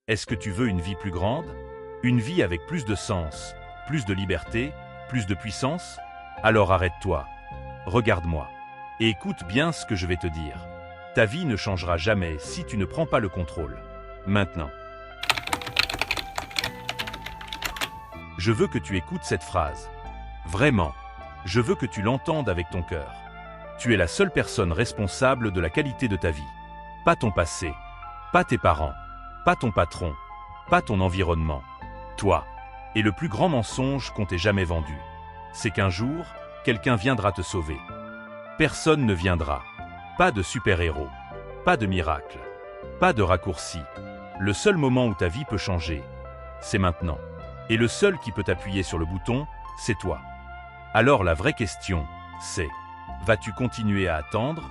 Est-ce que tu veux une vie plus grande? Une vie avec plus de sens, plus de liberté, plus de puissance? Alors arrête-toi, regarde-moi, et écoute bien ce que je vais te dire. Ta vie ne changera jamais si tu ne prends pas le contrôle. Maintenant. Je veux que tu écoutes cette phrase. Vraiment, je veux que tu l'entendes avec ton cœur. Tu es la seule personne responsable de la qualité de ta vie. Pas ton passé, pas tes parents, pas ton patron, pas ton environnement. Toi. Et le plus grand mensonge qu'on t'ait jamais vendu, c'est qu'un jour, quelqu'un viendra te sauver. Personne ne viendra. Pas de super-héros, pas de miracle, pas de raccourci. Le seul moment où ta vie peut changer, c'est maintenant. Et le seul qui peut t'appuyer sur le bouton, c'est toi. Alors la vraie question, c'est: vas-tu continuer à attendre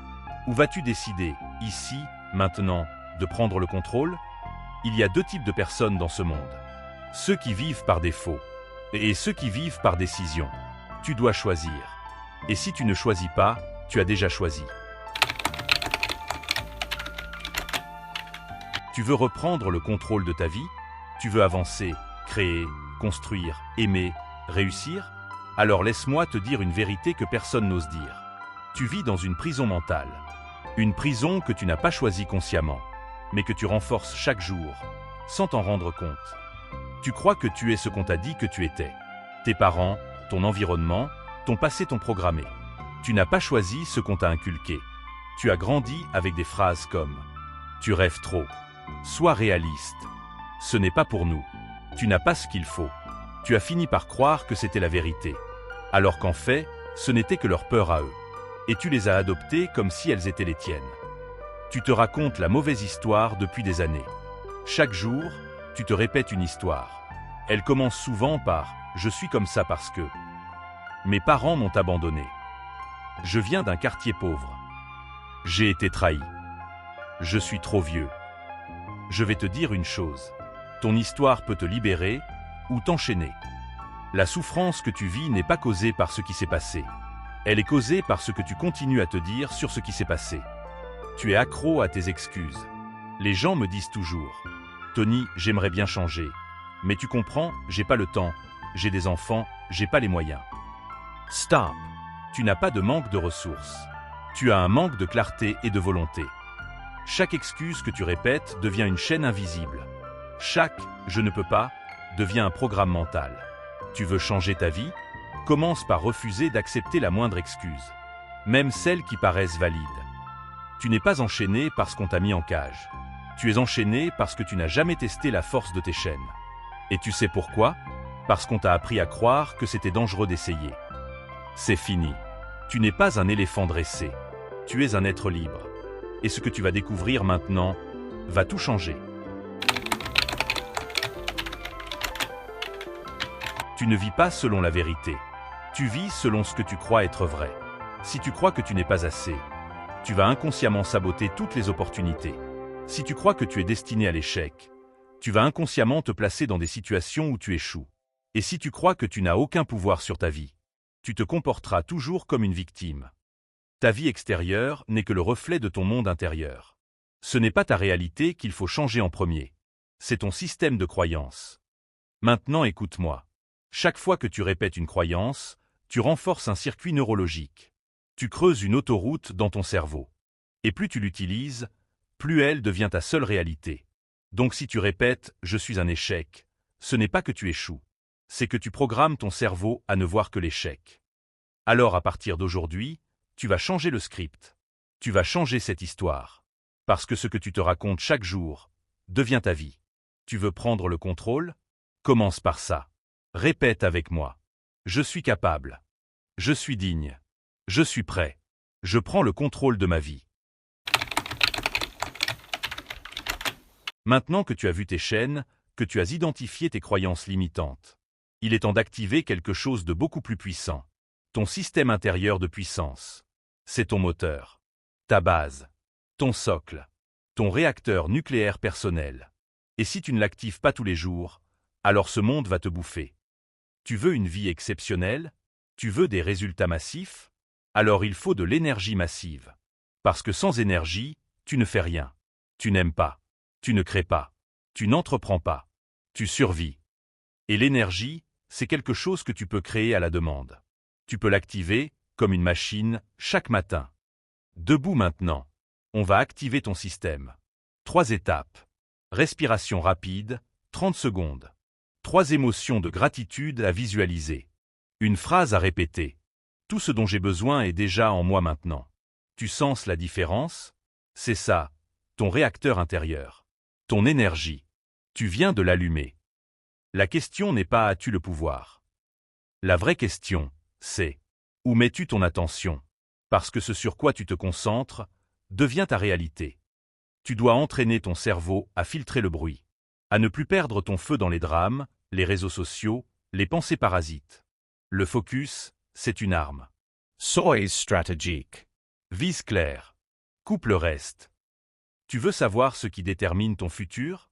ou vas-tu décider, ici, maintenant, de prendre le contrôle? Il y a deux types de personnes dans ce monde. Ceux qui vivent par défaut et ceux qui vivent par décision. Tu dois choisir. Et si tu ne choisis pas, tu as déjà choisi. Tu veux reprendre le contrôle de ta vie? Tu veux avancer, créer, construire, aimer, réussir? Alors laisse-moi te dire une vérité que personne n'ose dire. Tu vis dans une prison mentale. Une prison que tu n'as pas choisie consciemment, mais que tu renforces chaque jour, sans t'en rendre compte. Tu crois que tu es ce qu'on t'a dit que tu étais. Tes parents, ton environnement, ton passé t'ont programmé. Tu n'as pas choisi ce qu'on t'a inculqué. Tu as grandi avec des phrases comme « Tu rêves trop »,« Sois réaliste »,« Ce n'est pas pour nous »,« Tu n'as pas ce qu'il faut ». Tu as fini par croire que c'était la vérité, alors qu'en fait, ce n'était que leur peur à eux. Et tu les as adoptées comme si elles étaient les tiennes. Tu te racontes la mauvaise histoire depuis des années. Chaque jour, tu te répètes une histoire. Elle commence souvent par « Je suis comme ça parce que… mes parents m'ont abandonné. Je viens d'un quartier pauvre. J'ai été trahi. Je suis trop vieux. » Je vais te dire une chose. Ton histoire peut te libérer ou t'enchaîner. La souffrance que tu vis n'est pas causée par ce qui s'est passé. Elle est causée par ce que tu continues à te dire sur ce qui s'est passé. Tu es accro à tes excuses. Les gens me disent toujours « Tony, j'aimerais bien changer. Mais tu comprends, j'ai pas le temps, j'ai des enfants, j'ai pas les moyens. » Stop! Tu n'as pas de manque de ressources. Tu as un manque de clarté et de volonté. Chaque excuse que tu répètes devient une chaîne invisible. Chaque « je ne peux pas » devient un programme mental. Tu veux changer ta vie? Commence par refuser d'accepter la moindre excuse, même celles qui paraissent valides. Tu n'es pas enchaîné parce qu'on t'a mis en cage. Tu es enchaîné parce que tu n'as jamais testé la force de tes chaînes. Et tu sais pourquoi? Parce qu'on t'a appris à croire que c'était dangereux d'essayer. C'est fini. Tu n'es pas un éléphant dressé. Tu es un être libre. Et ce que tu vas découvrir maintenant va tout changer. Tu ne vis pas selon la vérité. Tu vis selon ce que tu crois être vrai. Si tu crois que tu n'es pas assez, tu vas inconsciemment saboter toutes les opportunités. Si tu crois que tu es destiné à l'échec, tu vas inconsciemment te placer dans des situations où tu échoues. Et si tu crois que tu n'as aucun pouvoir sur ta vie, tu te comporteras toujours comme une victime. Ta vie extérieure n'est que le reflet de ton monde intérieur. Ce n'est pas ta réalité qu'il faut changer en premier. C'est ton système de croyance. Maintenant écoute-moi. Chaque fois que tu répètes une croyance, tu renforces un circuit neurologique. Tu creuses une autoroute dans ton cerveau. Et plus tu l'utilises, plus elle devient ta seule réalité. Donc si tu répètes « je suis un échec », ce n'est pas que tu échoues. C'est que tu programmes ton cerveau à ne voir que l'échec. Alors à partir d'aujourd'hui, tu vas changer le script. Tu vas changer cette histoire. Parce que ce que tu te racontes chaque jour devient ta vie. Tu veux prendre le contrôle? Commence par ça. Répète avec moi. Je suis capable. Je suis digne. Je suis prêt. Je prends le contrôle de ma vie. Maintenant que tu as vu tes chaînes, que tu as identifié tes croyances limitantes, il est temps d'activer quelque chose de beaucoup plus puissant. Ton système intérieur de puissance. C'est ton moteur. Ta base. Ton socle. Ton réacteur nucléaire personnel. Et si tu ne l'actives pas tous les jours, alors ce monde va te bouffer. Tu veux une vie exceptionnelle? Tu veux des résultats massifs? Alors il faut de l'énergie massive. Parce que sans énergie, tu ne fais rien. Tu n'aimes pas. Tu ne crées pas. Tu n'entreprends pas. Tu survis. Et l'énergie, c'est quelque chose que tu peux créer à la demande. Tu peux l'activer, comme une machine, chaque matin. Debout maintenant. On va activer ton système. 3 étapes. Respiration rapide, 30 secondes. 3 émotions de gratitude à visualiser. Une phrase à répéter. Tout ce dont j'ai besoin est déjà en moi maintenant. Tu sens la différence? C'est ça, ton réacteur intérieur. Ton énergie. Tu viens de l'allumer. La question n'est pas as-tu le pouvoir? La vraie question, c'est où mets-tu ton attention? Parce que ce sur quoi tu te concentres devient ta réalité. Tu dois entraîner ton cerveau à filtrer le bruit, à ne plus perdre ton feu dans les drames, les réseaux sociaux, les pensées parasites. Le focus, c'est une arme. Sois stratégique. Vise clair. Coupe le reste. Tu veux savoir ce qui détermine ton futur?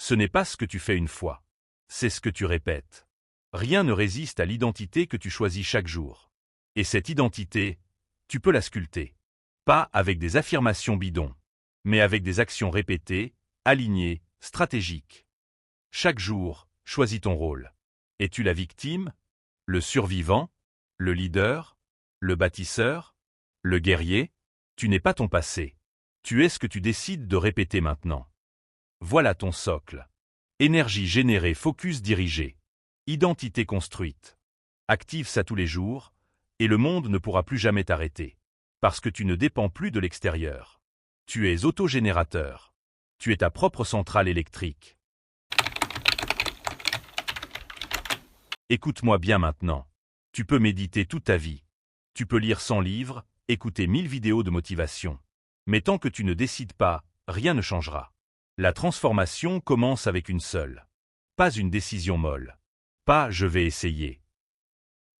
Ce n'est pas ce que tu fais une fois. C'est ce que tu répètes. Rien ne résiste à l'identité que tu choisis chaque jour. Et cette identité, tu peux la sculpter. Pas avec des affirmations bidons, mais avec des actions répétées, alignées, stratégiques. Chaque jour, choisis ton rôle. Es-tu la victime? Le survivant? Le leader? Le bâtisseur? Le guerrier? Tu n'es pas ton passé. Tu es ce que tu décides de répéter maintenant. Voilà ton socle. Énergie générée, focus dirigé. Identité construite. Active ça tous les jours, et le monde ne pourra plus jamais t'arrêter. Parce que tu ne dépends plus de l'extérieur. Tu es autogénérateur. Tu es ta propre centrale électrique. Écoute-moi bien maintenant. Tu peux méditer toute ta vie. Tu peux lire 100 livres, écouter 1000 vidéos de motivation. Mais tant que tu ne décides pas, rien ne changera. La transformation commence avec une seule. Pas une décision molle. Pas « je vais essayer ».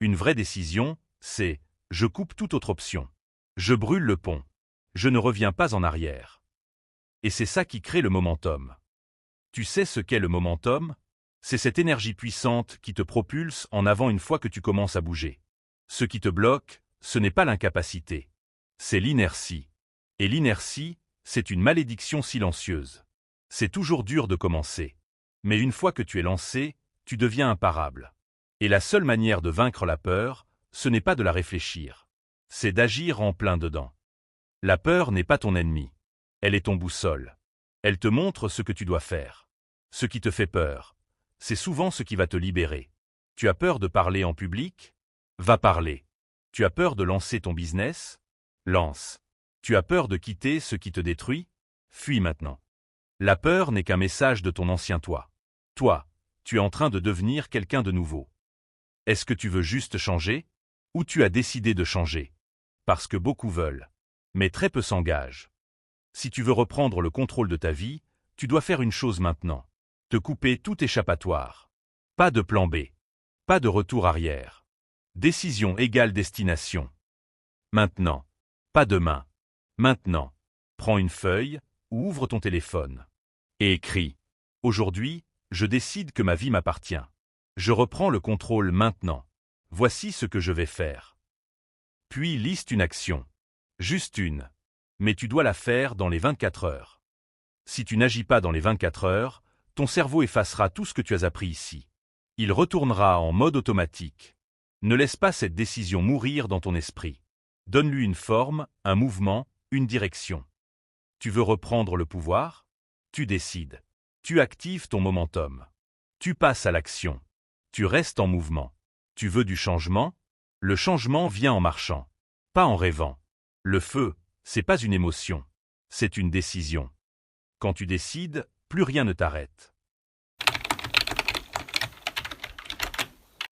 Une vraie décision, c'est « je coupe toute autre option ». Je brûle le pont. Je ne reviens pas en arrière. Et c'est ça qui crée le momentum. Tu sais ce qu'est le momentum? C'est cette énergie puissante qui te propulse en avant une fois que tu commences à bouger. Ce qui te bloque, ce n'est pas l'incapacité. C'est l'inertie. Et l'inertie, c'est une malédiction silencieuse. C'est toujours dur de commencer. Mais une fois que tu es lancé, tu deviens imparable. Et la seule manière de vaincre la peur, ce n'est pas de la réfléchir. C'est d'agir en plein dedans. La peur n'est pas ton ennemi. Elle est ton boussole. Elle te montre ce que tu dois faire. Ce qui te fait peur, c'est souvent ce qui va te libérer. Tu as peur de parler en public? Va parler. Tu as peur de lancer ton business? Lance. Tu as peur de quitter ce qui te détruit? Fuis maintenant. La peur n'est qu'un message de ton ancien toi. Toi, tu es en train de devenir quelqu'un de nouveau. Est-ce que tu veux juste changer? Ou tu as décidé de changer? Parce que beaucoup veulent. Mais très peu s'engagent. Si tu veux reprendre le contrôle de ta vie, tu dois faire une chose maintenant. Te couper tout échappatoire. Pas de plan B. Pas de retour arrière. Décision égale destination. Maintenant. Pas demain. Maintenant. Prends une feuille ou ouvre ton téléphone. Et écris. Aujourd'hui, je décide que ma vie m'appartient. Je reprends le contrôle maintenant. Voici ce que je vais faire. Puis liste une action. Juste une. Mais tu dois la faire dans les 24 heures. Si tu n'agis pas dans les 24 heures, ton cerveau effacera tout ce que tu as appris ici. Il retournera en mode automatique. Ne laisse pas cette décision mourir dans ton esprit. Donne-lui une forme, un mouvement, une direction. Tu veux reprendre le pouvoir? Tu décides. Tu actives ton momentum. Tu passes à l'action. Tu restes en mouvement. Tu veux du changement? Le changement vient en marchant, pas en rêvant. Le feu, c'est pas une émotion, c'est une décision. Quand tu décides, plus rien ne t'arrête.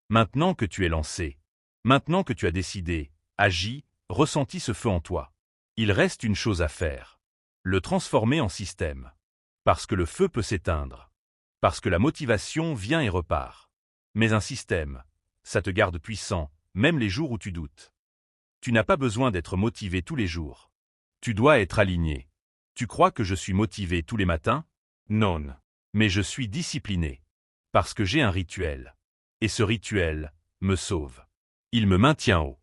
Maintenant que tu es lancé, maintenant que tu as décidé, agi, ressenti ce feu en toi. Il reste une chose à faire. Le transformer en système. Parce que le feu peut s'éteindre. Parce que la motivation vient et repart. Mais un système, ça te garde puissant, même les jours où tu doutes. Tu n'as pas besoin d'être motivé tous les jours. Tu dois être aligné. Tu crois que je suis motivé tous les matins? Non. Mais je suis discipliné. Parce que j'ai un rituel. Et ce rituel me sauve. Il me maintient haut.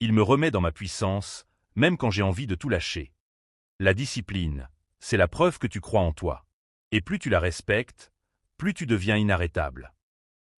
Il me remet dans ma puissance, même quand j'ai envie de tout lâcher. La discipline, c'est la preuve que tu crois en toi. Et plus tu la respectes, plus tu deviens inarrêtable.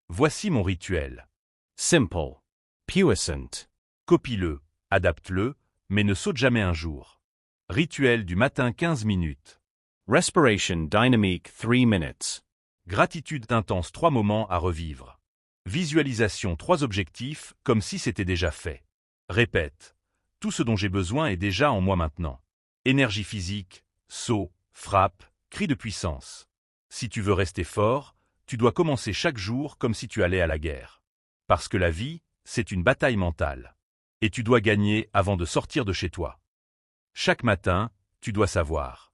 Voici mon rituel. Simple. Puissant. Copie-le, adapte-le, mais ne saute jamais un jour. Rituel du matin 15 minutes. Respiration dynamique 3 minutes. Gratitude intense 3 moments à revivre. Visualisation 3 objectifs comme si c'était déjà fait. Répète. Tout ce dont j'ai besoin est déjà en moi maintenant. Énergie physique, saut, frappe, cri de puissance. Si tu veux rester fort, tu dois commencer chaque jour comme si tu allais à la guerre. Parce que la vie, c'est une bataille mentale. Et tu dois gagner avant de sortir de chez toi. Chaque matin, tu dois savoir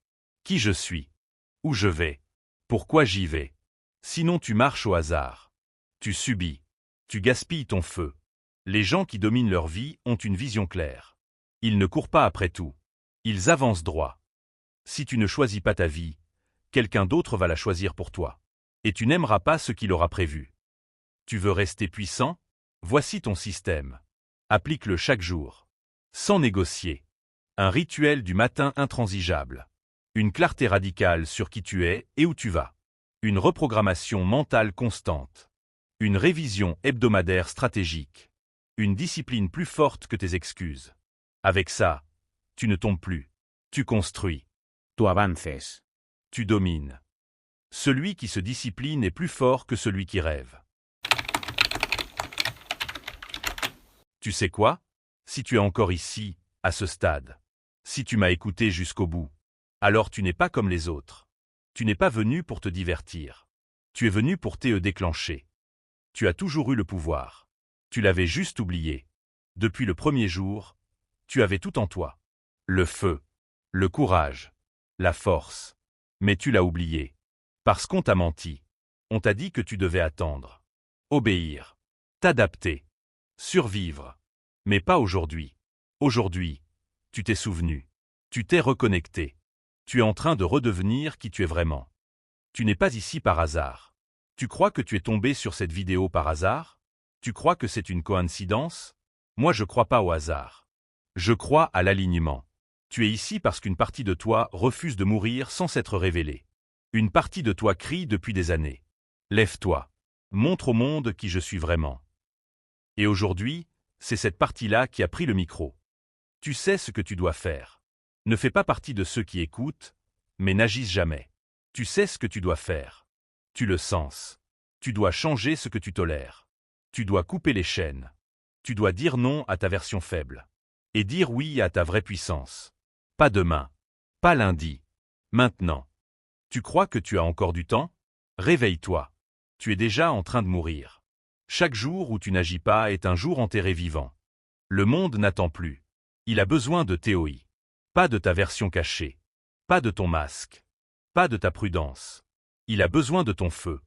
qui je suis, où je vais, pourquoi j'y vais. Sinon tu marches au hasard. Tu subis. Tu gaspilles ton feu. Les gens qui dominent leur vie ont une vision claire. Ils ne courent pas après tout. Ils avancent droit. Si tu ne choisis pas ta vie, quelqu'un d'autre va la choisir pour toi. Et tu n'aimeras pas ce qu'il aura prévu. Tu veux rester puissant? Voici ton système. Applique-le chaque jour. Sans négocier. Un rituel du matin intransigeable. Une clarté radicale sur qui tu es et où tu vas. Une reprogrammation mentale constante. Une révision hebdomadaire stratégique. Une discipline plus forte que tes excuses. Avec ça, tu ne tombes plus. Tu construis. Tu avances. Tu domines. Celui qui se discipline est plus fort que celui qui rêve. Tu sais quoi? Si tu es encore ici, à ce stade, si tu m'as écouté jusqu'au bout, alors tu n'es pas comme les autres. Tu n'es pas venu pour te divertir. Tu es venu pour te déclencher. Tu as toujours eu le pouvoir. Tu l'avais juste oublié. Depuis le premier jour, tu avais tout en toi. Le feu, le courage, la force. Mais tu l'as oublié. Parce qu'on t'a menti. On t'a dit que tu devais attendre. Obéir. T'adapter. Survivre. Mais pas aujourd'hui. Aujourd'hui, tu t'es souvenu. Tu t'es reconnecté. Tu es en train de redevenir qui tu es vraiment. Tu n'es pas ici par hasard. Tu crois que tu es tombé sur cette vidéo par hasard? Tu crois que c'est une coïncidence? Moi je crois pas au hasard. Je crois à l'alignement. Tu es ici parce qu'une partie de toi refuse de mourir sans s'être révélée. Une partie de toi crie depuis des années. Lève-toi. Montre au monde qui je suis vraiment. Et aujourd'hui, c'est cette partie-là qui a pris le micro. Tu sais ce que tu dois faire. Ne fais pas partie de ceux qui écoutent, mais n'agissent jamais. Tu sais ce que tu dois faire. Tu le sens. Tu dois changer ce que tu tolères. Tu dois couper les chaînes. Tu dois dire non à ta version faible. Et dire oui à ta vraie puissance. Pas demain. Pas lundi. Maintenant. Tu crois que tu as encore du temps? Réveille-toi. Tu es déjà en train de mourir. Chaque jour où tu n'agis pas est un jour enterré vivant. Le monde n'attend plus. Il a besoin de TOI. Pas de ta version cachée. Pas de ton masque. Pas de ta prudence. Il a besoin de ton feu.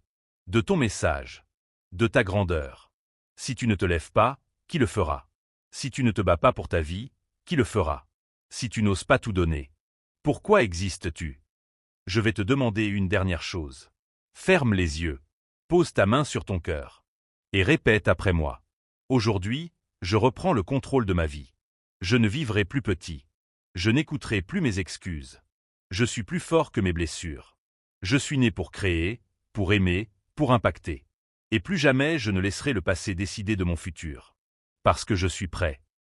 De ton message. De ta grandeur. Si tu ne te lèves pas, qui le fera? Si tu ne te bats pas pour ta vie, qui le fera? Si tu n'oses pas tout donner, pourquoi existes-tu? Je vais te demander une dernière chose. Ferme les yeux. Pose ta main sur ton cœur. Et répète après moi. Aujourd'hui, je reprends le contrôle de ma vie. Je ne vivrai plus petit. Je n'écouterai plus mes excuses. Je suis plus fort que mes blessures. Je suis né pour créer, pour aimer, pour impacter. Et plus jamais je ne laisserai le passé décider de mon futur. Parce que je suis prêt.